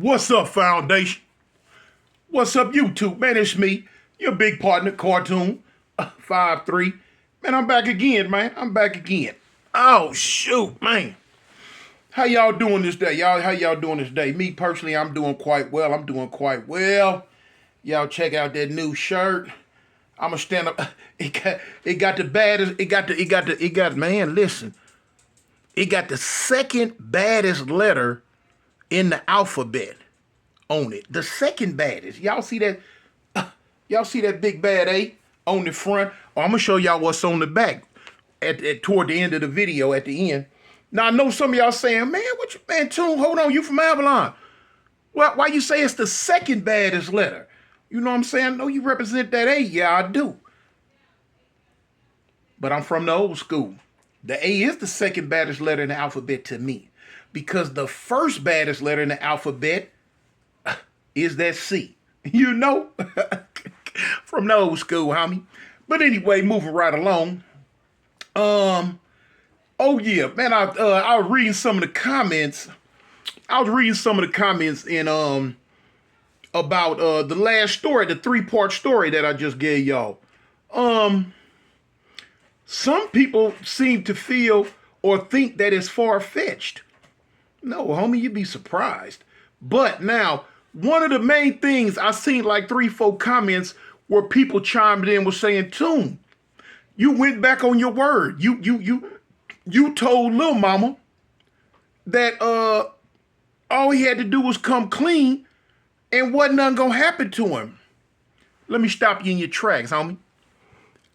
What's up, Foundation? What's up, YouTube? Man, it's me, your big partner, Cartoon 5'3". Man, I'm back again, man. I'm back again. Oh, shoot, man. How y'all doing this day? How y'all doing this day? Me, personally, I'm doing quite well. Y'all check out that new shirt. I'ma stand up. It got the baddest, man, listen. It got the second baddest letter in the alphabet on it. The second baddest. Y'all see that? Y'all see that big bad A on the front? Oh, I'm gonna show y'all what's on the back toward the end of the video at the end. Now I know some of y'all saying, man, Toon, hold on, you from Avalon. Well, why you say it's the second baddest letter? You know what I'm saying? No, you represent that A. Yeah, I do. But I'm from the old school. The A is the second baddest letter in the alphabet to me, because the first baddest letter in the alphabet is that C. You know? From the old school, homie. But anyway, moving right along. Oh yeah, man, I was reading some of the comments. In about the last story, the 3-part story that I just gave y'all. Some people seem to feel or think that it's far-fetched. No, homie, you'd be surprised. But now, one of the main things I seen like 3-4 comments where people chimed in was saying, Toon, you went back on your word. You told Lil Mama that all he had to do was come clean and wasn't nothing gonna happen to him. Let me stop you in your tracks, homie.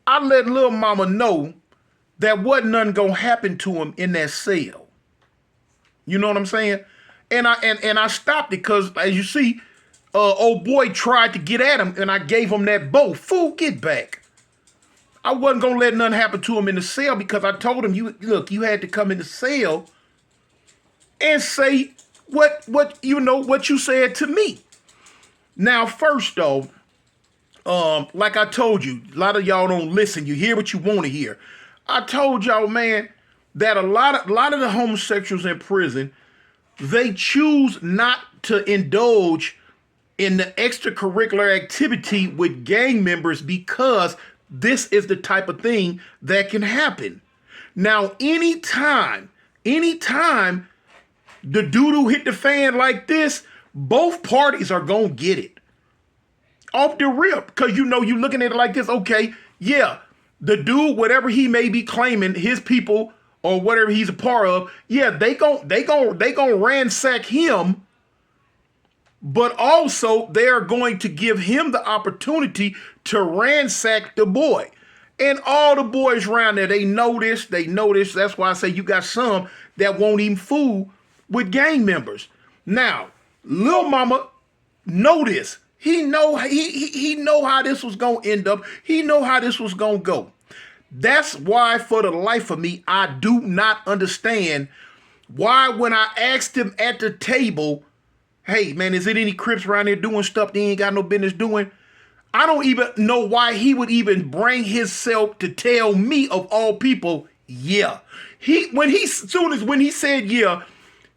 I let Lil Mama know that wasn't nothing gonna happen to him in that cell. You know what I'm saying? And I stopped it because, as you see, old boy tried to get at him, and I gave him that bow. Fool, get back. I wasn't gonna let nothing happen to him in the cell because I told him, you had to come in the cell and say what you said to me. Now, first though, like I told you, a lot of y'all don't listen. You hear what you want to hear. I told y'all, man, that a lot of the homosexuals in prison, they choose not to indulge in the extracurricular activity with gang members because this is the type of thing that can happen. Now, anytime the doo-doo hit the fan like this, both parties are gonna get it off the rip, because you looking at it like this. Okay, yeah, the dude, whatever he may be claiming, his people or whatever he's a part of, yeah, they gon' ransack him, but also they're going to give him the opportunity to ransack the boy. And all the boys around there, they know this. That's why I say you got some that won't even fool with gang members. Now, Lil Mama know this. He know how this was gonna end up. He know how this was gonna go. That's why, for the life of me, I do not understand why, when I asked him at the table, hey man, is it any Crips around here doing stuff they ain't got no business doing? I don't even know why he would even bring himself to tell me, of all people, yeah. When he said yeah,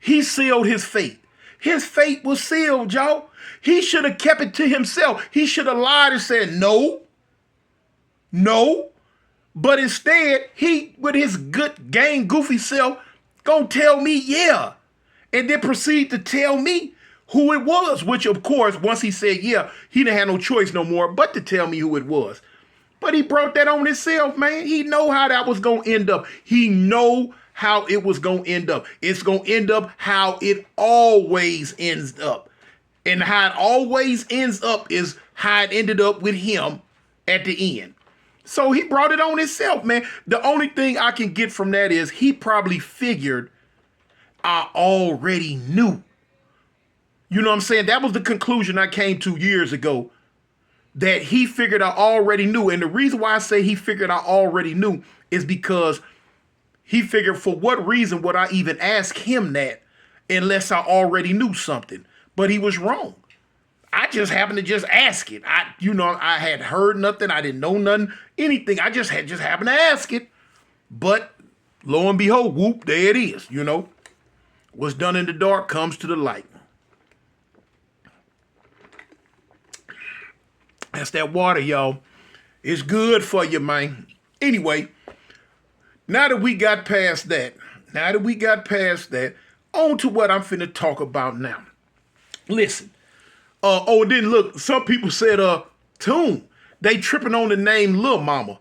he sealed his fate. His fate was sealed, y'all. He should have kept it to himself. He should have lied and said no. But instead, he, with his good gang goofy self, gonna tell me yeah. And then proceed to tell me who it was, which of course, once he said yeah, he didn't have no choice no more but to tell me who it was. But he brought that on himself, man. He know how that was gonna end up. He know how it was gonna end up. It's gonna end up how it always ends up. And how it always ends up is how it ended up with him at the end. So he brought it on himself, man. The only thing I can get from that is he probably figured I already knew. You know what I'm saying? That was the conclusion I came to years ago, that he figured I already knew. And the reason why I say he figured I already knew is because he figured, for what reason would I even ask him that unless I already knew something? But he was wrong. I just happened to just ask it. I had heard nothing. I didn't know nothing, anything. I just happened to ask it. But lo and behold, whoop, there it is. What's done in the dark comes to the light. That's that water, y'all. It's good for you, man. Anyway, now that we got past that, on to what I'm finna talk about now. Listen. Then look, some people said, Tune, they tripping on the name Lil Mama.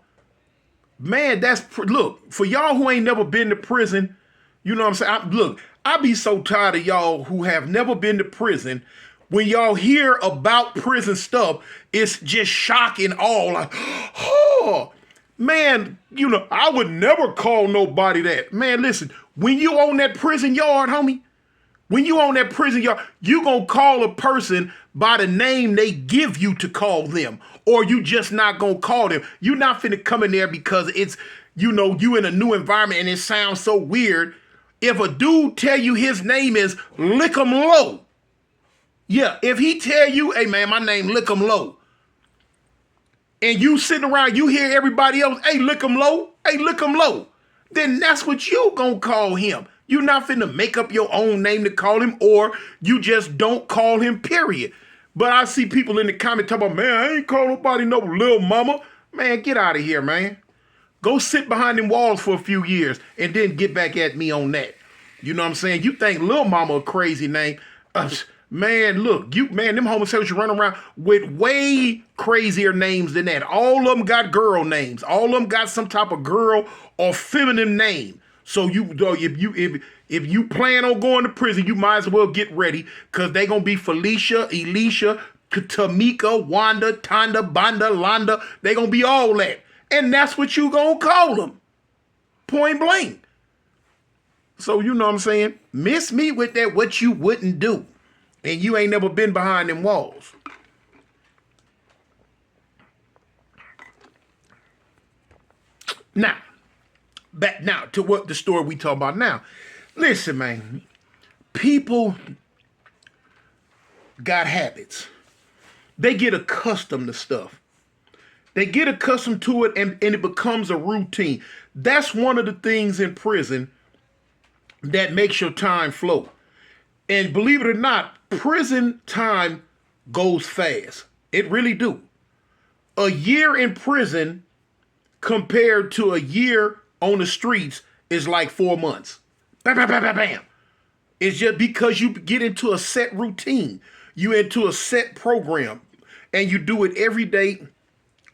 Man, look, for y'all who ain't never been to prison, you know what I'm saying? Look, I be so tired of y'all who have never been to prison. When y'all hear about prison stuff, it's just shock and awe. Like, oh, man, I would never call nobody that. Man, listen, when you on that prison yard, homie, when you on that prison yard, you gonna call a person by the name they give you to call them, or you just not gonna call them. You not finna come in there because it's, you in a new environment and it sounds so weird. If a dude tell you his name is Lick'em Low, yeah, if he tell you, hey man, my name Lick'em Low, and you sitting around, you hear everybody else, hey Lick'em Low, then that's what you gonna call him. You not finna make up your own name to call him, or you just don't call him, period. But I see people in the comments talking about, man, I ain't call nobody no Lil Mama. Man, get out of here, man. Go sit behind them walls for a few years and then get back at me on that. You know what I'm saying? You think Lil Mama a crazy name. Man, look, them homosexuals run around with way crazier names than that. All of them got girl names. All of them got some type of girl or feminine name. So if you plan on going to prison, you might as well get ready, because they gonna be Felicia, Elisha, Tamika, Wanda, Tonda, Banda, Londa. They gonna be all that, and that's what you gonna call them, point blank. So you know what I'm saying? Miss me with that, what you wouldn't do, and you ain't never been behind them walls. Now, back now to what the story we talk about now. Listen, man, people got habits. They get accustomed to stuff. They get accustomed to it, and it becomes a routine. That's one of the things in prison that makes your time flow. And believe it or not, prison time goes fast. It really do. A year in prison compared to a year on the streets is like 4 months. Bam, bam, bam, bam, bam. It's just because you get into a set routine. You into a set program, and you do it every day.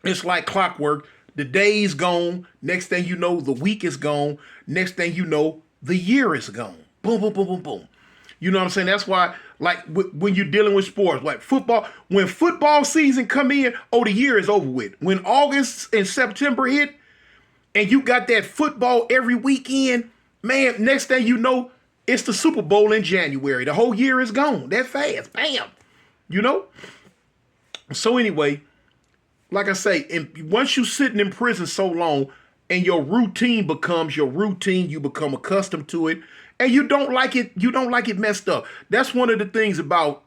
It's like clockwork. The day's gone. Next thing you know, the week is gone. Next thing you know, the year is gone. Boom, boom, boom, boom, boom. You know what I'm saying? That's why, like, when you're dealing with sports, like football, when football season come in, the year is over with. When August and September hit, and you got that football every weekend, man, next thing you know, it's the Super Bowl in January. The whole year is gone. That fast. Bam. So anyway, like I say, once you sitting in prison so long and your routine becomes your routine, you become accustomed to it, and you don't like it messed up. That's one of the things about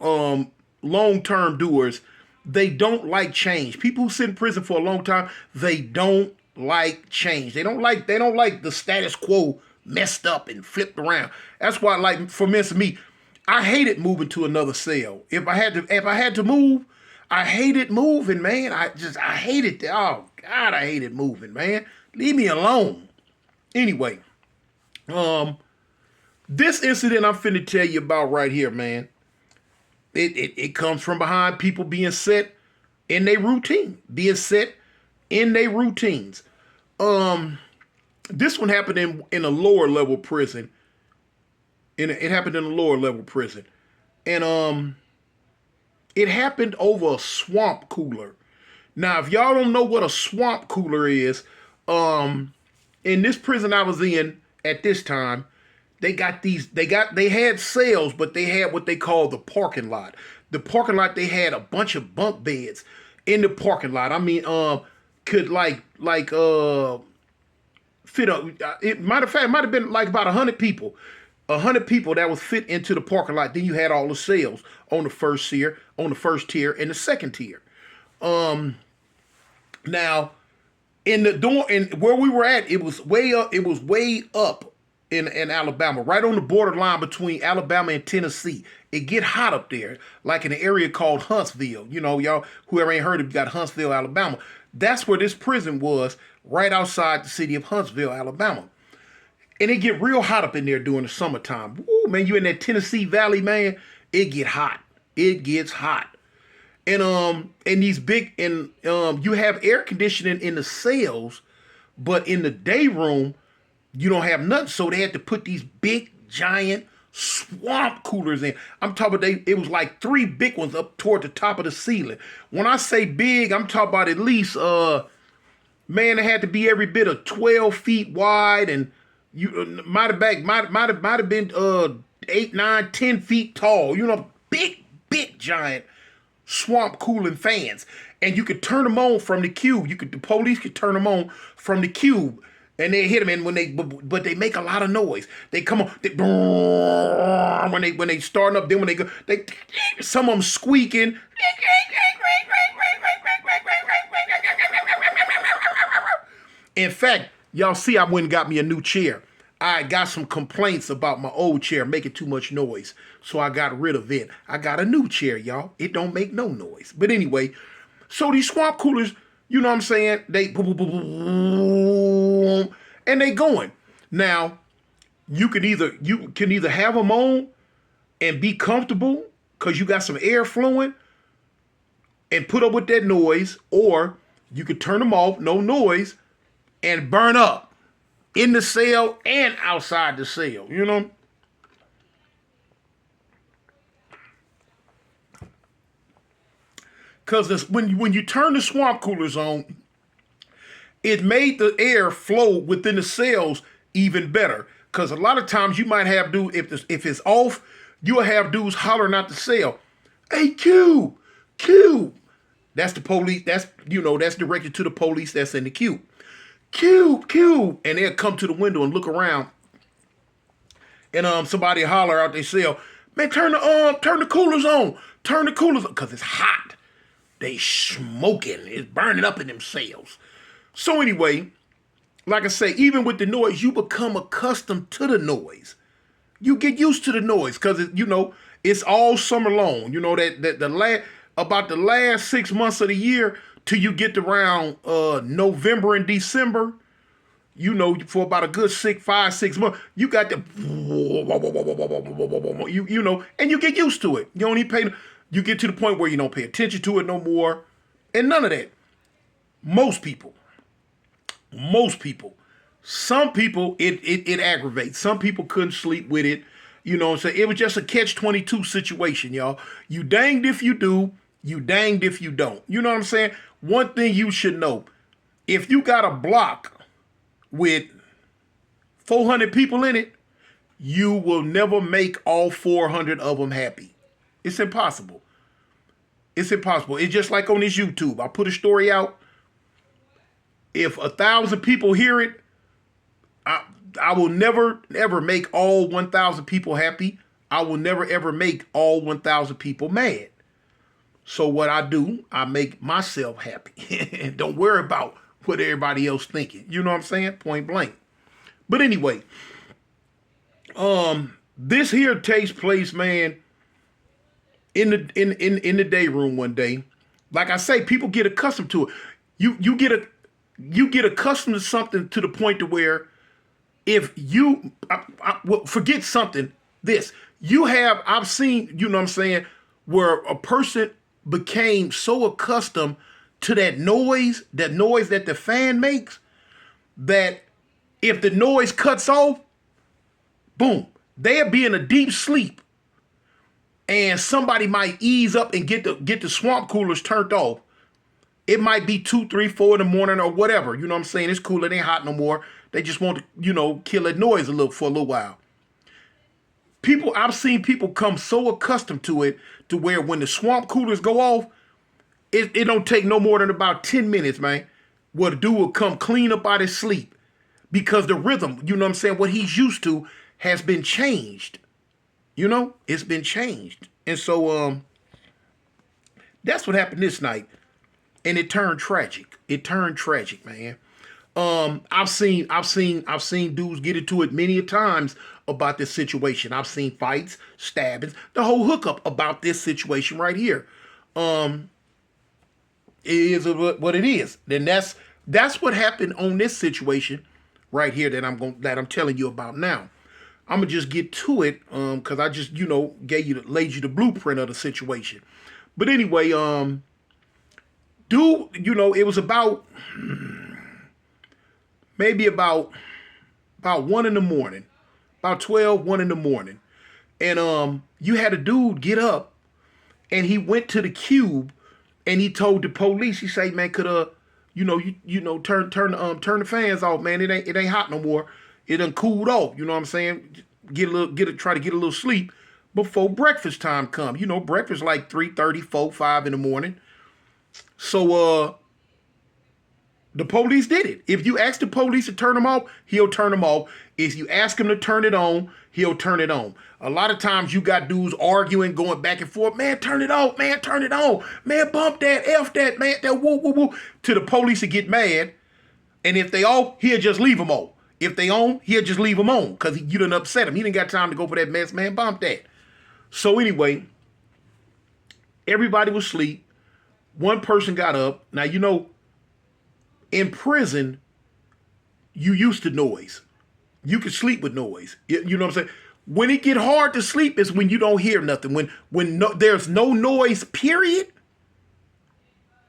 long-term doers. They don't like change. People who sit in prison for a long time, they don't like change. They don't like the status quo messed up and flipped around. That's why, like, for me, I hated moving to another cell. If I had to move, I hated moving, man. I hated that. Oh God, I hated moving, man. Leave me alone. Anyway, this incident I'm finna tell you about right here, man. It comes from behind people being set in their routine, routines. This one happened in a lower level prison. It happened in a lower level prison, and it happened over a swamp cooler. Now, if y'all don't know what a swamp cooler is, in this prison I was in at this time, they had cells, but they had what they call the parking lot. The parking lot, they had a bunch of bunk beds in the parking lot. I mean, could fit up. Matter of fact, it might have been like about 100 people. 100 people that was fit into the parking lot. Then you had all the cells on the first tier, and the second tier. Now, in the dorm, and where we were at, it was way up. It was way up in Alabama, right on the borderline between Alabama and Tennessee. It get hot up there, like in an area called Huntsville. You know, y'all, whoever ain't heard of it, you got Huntsville, Alabama. That's where this prison was, right outside the city of Huntsville, Alabama. And it get real hot up in there during the summertime. Woo, man, you in that Tennessee Valley, man, it get hot. It gets hot. And these big you have air conditioning in the cells, but in the day room, you don't have nothing. So they had to put these big giant swamp coolers in. I'm talking about it was like 3 big ones up toward the top of the ceiling. When I say big, I'm talking about at least man, it had to be every bit of 12 feet wide, and you might have been 8, 9, 10 feet tall. You know, big giant swamp cooling fans, and you could turn them on from the cube. The police could turn them on from the cube, and they hit them. And but they make a lot of noise. They come on, when they starting up. Then when they go, some of them squeaking. In fact, y'all see, I went and got me a new chair. I got some complaints about my old chair making too much noise, so I got rid of it. I got a new chair, y'all. It don't make no noise. But anyway, so these swamp coolers, you know what I'm saying? They boom, boom, boom, boom, and they going. Now, you can either have them on and be comfortable because you got some air flowing and put up with that noise, or you could turn them off, no noise, and burn up in the cell and outside the cell, you know? Because when you turn the swamp coolers on, it made the air flow within the cells even better. Because a lot of times you might have dudes, if it's off, you'll have dudes hollering out the cell, "Hey, Q, Q." That's the police. That's directed to the police that's in the queue. Q, and they'll come to the window and look around, and somebody holler out their cell, "Man, turn the coolers on, because it's hot. They smoking, it's burning up in them cells." So anyway, like I say, even with the noise, you become accustomed to the noise. You get used to the noise because it's all summer long. You know about the last 6 months of the year till you get around November and December, for about a good 5, 6 months, you got the and you get used to it. You don't even you get to the point where you don't pay attention to it no more, and none of that. Most people. Some people it aggravates. Some people couldn't sleep with it. So it was just a catch-22 situation, y'all. You danged if you do, you danged if you don't. You know what I'm saying? One thing you should know, if you got a block with 400 people in it, you will never make all 400 of them happy. It's impossible. It's impossible. It's just like on this YouTube. I put a story out. If 1,000 people hear it, I will never, ever make all 1,000 people happy. I will never, ever make all 1,000 people mad. So what I do, I make myself happy. And don't worry about what everybody else thinking. You know what I'm saying? Point blank. But anyway, this here takes place, man, in the day room one day. Like I say, people get accustomed to it. You get accustomed to something to the point to where if you forget something, I've seen, you know what I'm saying, where a person became so accustomed to that noise that the fan makes, that if the noise cuts off, boom, they'll be in a deep sleep, and somebody might ease up and get the swamp coolers turned off. It might be 2, 3, 4 in the morning or whatever. You know what I'm saying? It's cool. It ain't hot no more. They just want to, kill that noise for a little while. I've seen people come so accustomed to it to where when the swamp coolers go off, it don't take no more than about 10 minutes, man, where the dude will come clean up out his sleep because the rhythm, you know what I'm saying, what he's used to has been changed. It's been changed. And so that's what happened this night. And it turned tragic. Man. I've seen dudes get into it many a times about this situation. I've seen fights, stabbings, the whole hookup about this situation right here. Um, it is what it is. Then that's what happened on this situation right here that I'm telling you about now. I'm gonna just get to it because I just laid you the blueprint of the situation. But anyway, dude, it was about maybe about 1 in the morning, about 12, 1 in the morning. And you had a dude get up and he went to the cube and he told the police, he said, man, could turn the fans off, man. It ain't hot no more. It done cooled off. You know what I'm saying? Try to get a little sleep before breakfast time come. Breakfast like 3:30, 4, 5 in the morning. So the police did it. If you ask the police to turn them off, he'll turn them off. If you ask him to turn it on, he'll turn it on. A lot of times you got dudes arguing, going back and forth. Man, turn it off. Man, turn it on. Man, bump that. F that. Man, that woo, woo, woo. To the police to get mad. And if they off, he'll just leave them on. If they on, he'll just leave them on. Because you done upset him. He didn't got time to go for that mess. Man, bump that. So anyway, everybody was asleep. One person got up. Now, in prison, you used to noise. You could sleep with noise. You know what I'm saying? When it get hard to sleep is when you don't hear nothing. When there's no noise, period.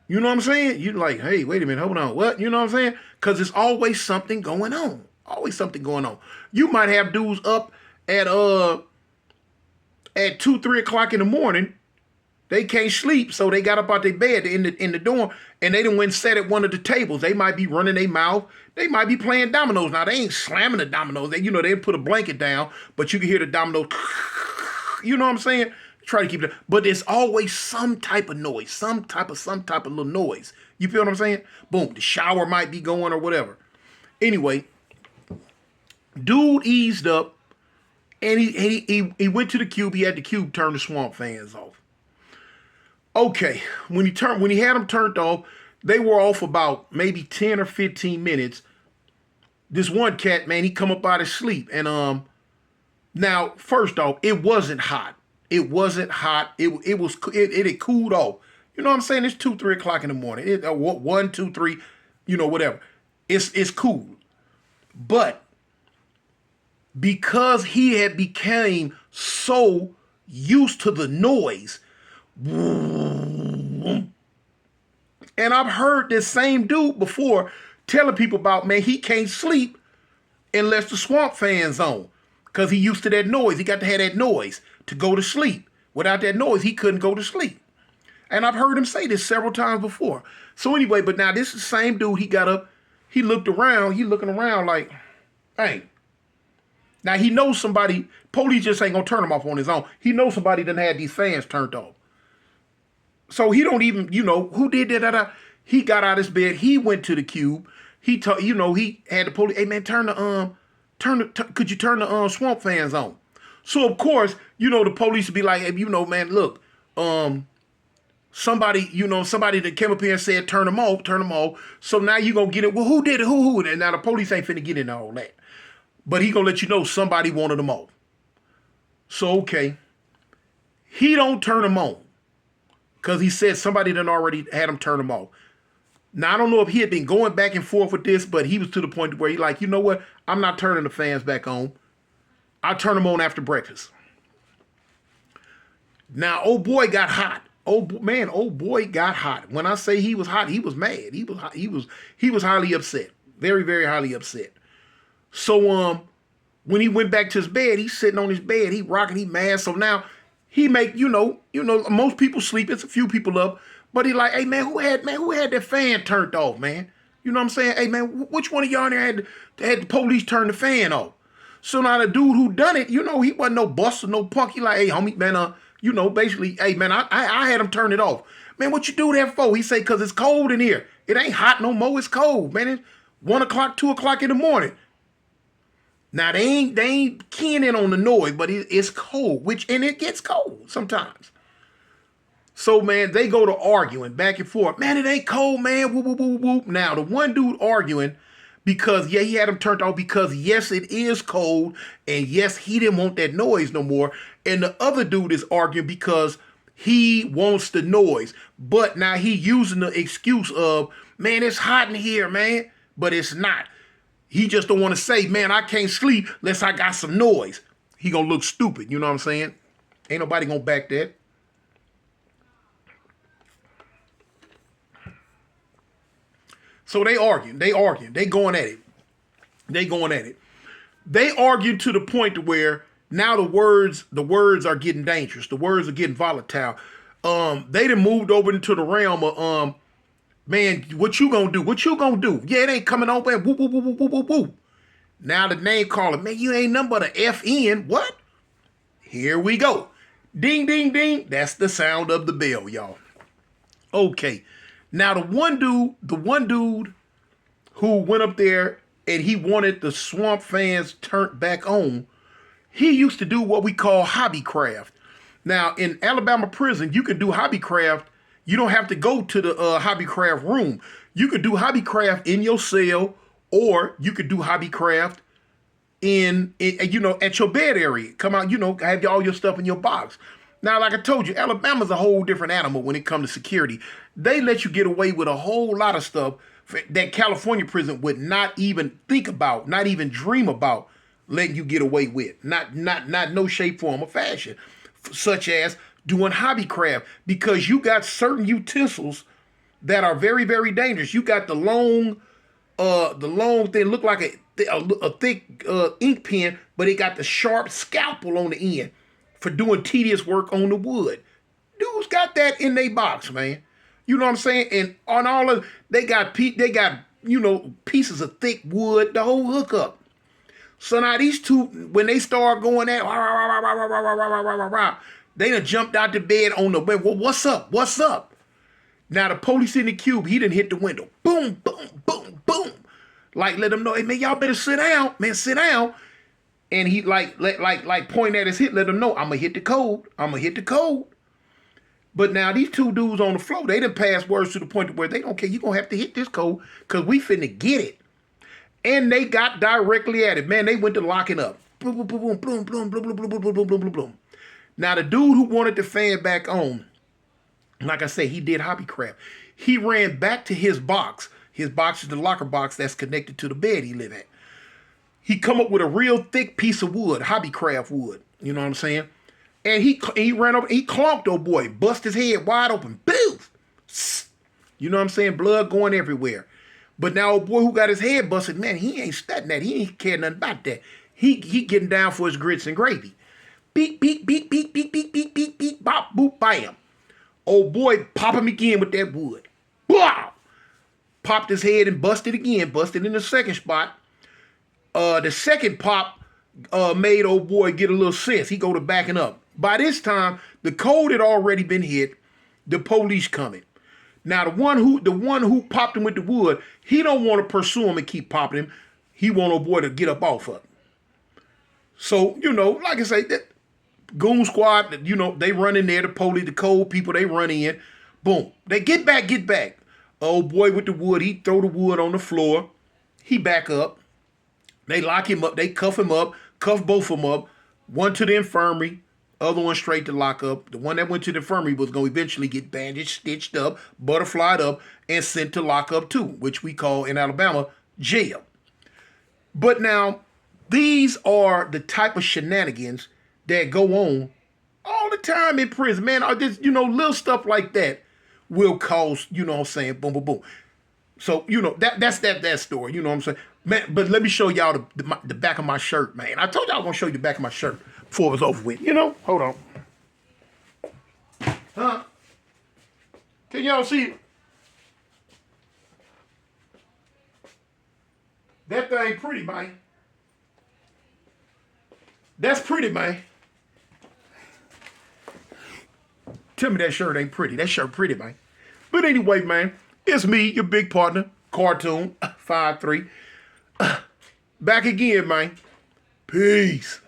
You know what I'm saying? You're like, hey, wait a minute, hold on. What? You know what I'm saying? Because there's always something going on. Always something going on. You might have dudes up at 2, 3 o'clock in the morning. They can't sleep, so they got up out their bed in the dorm, and they done went and sat at one of the tables. They might be running their mouth. They might be playing dominoes. Now, they ain't slamming the dominoes. They put a blanket down, but you can hear the dominoes. You know what I'm saying? Try to keep it. But there's always some type of noise, some type of little noise. You feel what I'm saying? Boom, the shower might be going or whatever. Anyway, dude eased up, and he went to the cube. He had the cube turn the swamp fans off. Okay, when he had them turned off, they were off about maybe 10 or 15 minutes. This one cat, man, he come up out of sleep. And now, first off, it wasn't hot. It wasn't hot. It had cooled off. You know what I'm saying? It's 2, 3 o'clock in the morning. 1, 2, 3, whatever. It's cool. But because he had became so used to the noise, and I've heard this same dude before telling people about, man, he can't sleep unless the swamp fan's on. Because he used to that noise. He got to have that noise to go to sleep. Without that noise, he couldn't go to sleep. And I've heard him say this several times before. So anyway, but now this is the same dude. He got up, he looked around, he looking around like, hey. Now he knows somebody, police just ain't gonna turn him off on his own. He knows somebody done had these fans turned off. So he don't even, who did that? He got out of his bed. He went to the cube. He had the police. Hey man, could you turn the swamp fans on? So of course, the police would be like, hey, man, look, somebody that came up here and said turn them off. So now you gonna get it. Well, who did it? Who? And now the police ain't finna get into all that. But he gonna let you know somebody wanted them off. So okay, he don't turn them on. Because he said somebody done already had him turn them off. Now, I don't know if he had been going back and forth with this, but he was to the point where he like, you know what? I'm not turning the fans back on. I'll turn them on after breakfast. Now, old boy got hot. Old boy got hot. When I say he was hot, he was mad. He was highly upset. Very, very highly upset. So, when he went back to his bed, he's sitting on his bed. He rocking, he mad. So now, he make, most people sleep. It's a few people up. But he like, hey, man, who had that fan turned off, man? You know what I'm saying? Hey, man, which one of y'all in there had the police turn the fan off? So now the dude who done it, he wasn't no buster, no punk. He like, hey, homie, man, basically, hey, man, I had him turn it off. Man, what you do that for? He say, because it's cold in here. It ain't hot no more. It's cold, man. It's 1 o'clock, 2 o'clock in the morning. Now, they ain't keying in on the noise, but it's cold, and it gets cold sometimes. So, man, they go to arguing back and forth. Man, it ain't cold, man. Whoop, whoop, whoop, whoop. Now, the one dude arguing, because, yeah, he had him turned off because, yes, it is cold, and yes, he didn't want that noise no more. And the other dude is arguing because he wants the noise. But now he using the excuse of, man, it's hot in here, man. But it's not. He just don't want to say, man, I can't sleep unless I got some noise. He gonna look stupid, you know what I'm saying? Ain't nobody gonna back that. So they arguing, they going at it. They argue to the point to where now the words are getting dangerous. The words are getting volatile. They done moved over into the realm of man, what you gonna do? What you gonna do? Yeah, it ain't coming over. Whoop, whoop, whoop, whoop, whoop, whoop, whoop. Now the name calling, man, you ain't nothing but a FN. What? Here we go. Ding, ding, ding. That's the sound of the bell, y'all. Okay. Now the one dude who went up there and he wanted the swamp fans turned back on, he used to do what we call hobby craft. Now in Alabama prison, you can do hobby craft. You don't have to go to the hobby craft room. You could do hobby craft in your cell, or you could do hobby craft in at your bed area. Come out, have all your stuff in your box. Now, like I told you, Alabama's a whole different animal when it comes to security. They let you get away with a whole lot of stuff that California prison would not even think about, not even dream about letting you get away with. Not no shape, form, or fashion. Such as doing hobby craft, because you got certain utensils that are very, very dangerous. You got the long thing, look like a thick ink pen, but it got the sharp scalpel on the end for doing tedious work on the wood. Dudes got that in their box, man. You know what I'm saying? And on all of they got pieces of thick wood, the whole hookup. So now these two, when they start going at they done jumped out the bed on the bed. Well, what's up? What's up? Now the police in the cube, he done hit the window. Boom, boom, boom, boom. Like let them know, hey man, y'all better sit down, man, sit down. And he like pointing at his hit, let them know, I'm gonna hit the code. I'm gonna hit the code. But now these two dudes on the floor, they done pass words to the point where they don't care. You gonna have to hit this code because we finna get it. And they got directly at it. Man, they went to locking up. Boom, boom, boom, boom, boom, boom, boom, boom, boom, boom, boom, boom, boom, boom. Now the dude who wanted the fan back on, like I say, he did hobby craft. He ran back to his box. His box is the locker box that's connected to the bed he live at. He come up with a real thick piece of wood, hobby craft wood. You know what I'm saying? And he ran over, he clonked old boy, bust his head wide open. Boof! You know what I'm saying? Blood going everywhere. But now old boy who got his head busted, man, he ain't studying that. He ain't care nothing about that. He getting down for his grits and gravy. Beep, beep, beep, beep, beep, beep, beep, beep, beep, bop, boop, bam. Old boy pop him again with that wood. Wow! Popped his head and busted again. Busted in the second spot. The second pop made old boy get a little sense. He go to backing up. By this time, the code had already been hit. The police coming. Now the one who popped him with the wood, he don't want to pursue him and keep popping him. He want old boy to get up off of him. So, like I say, that goon squad, they run in there, the police, the code people, they run in. Boom. They get back. Old boy with the wood, he throw the wood on the floor. He back up. They lock him up. They cuff him up, cuff both of them up. One to the infirmary, other one straight to lock up. The one that went to the infirmary was going to eventually get bandaged, stitched up, butterflied up, and sent to lock up too, which we call in Alabama jail. But now, these are the type of shenanigans that go on all the time in prison. Man, just, little stuff like that will cause, boom, boom, boom. So, that's that story, you know what I'm saying? Man, but let me show y'all the back of my shirt, man. I told y'all I was going to show you the back of my shirt before it was over with. Hold on. Huh? Can y'all see it? That thing pretty, man. That's pretty, man. Tell me that shirt ain't pretty. That shirt pretty, man. But anyway, man, it's me, your big partner, Cartoon 53. Back again, man. Peace.